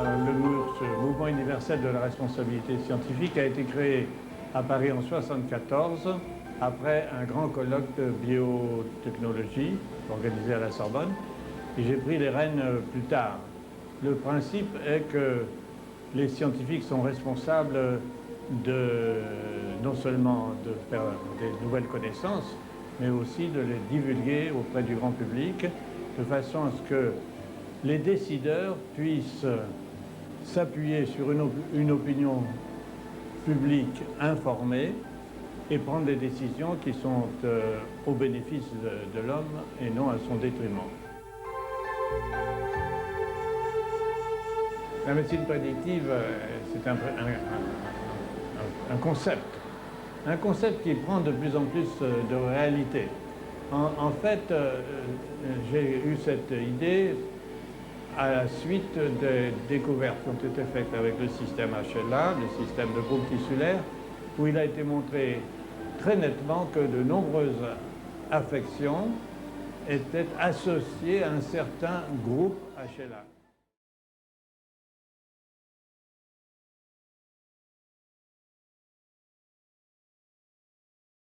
Ce mouvement universel de la responsabilité scientifique a été créé à Paris en 1974, après un grand colloque de biotechnologie organisé à la Sorbonne, et j'ai pris les rênes plus tard. Le principe est que les scientifiques sont responsables non seulement de faire des nouvelles connaissances, mais aussi de les divulguer auprès du grand public, de façon à ce que les décideurs puissent s'appuyer sur une opinion publique informée et prendre des décisions qui sont au bénéfice de l'homme et non à son détriment. La médecine prédictive, c'est un concept qui prend de plus en plus de réalité. En fait, j'ai eu cette idée à la suite des découvertes qui ont été faites avec le système HLA, le système de groupe tissulaire, où il a été montré très nettement que de nombreuses affections étaient associées à un certain groupe HLA.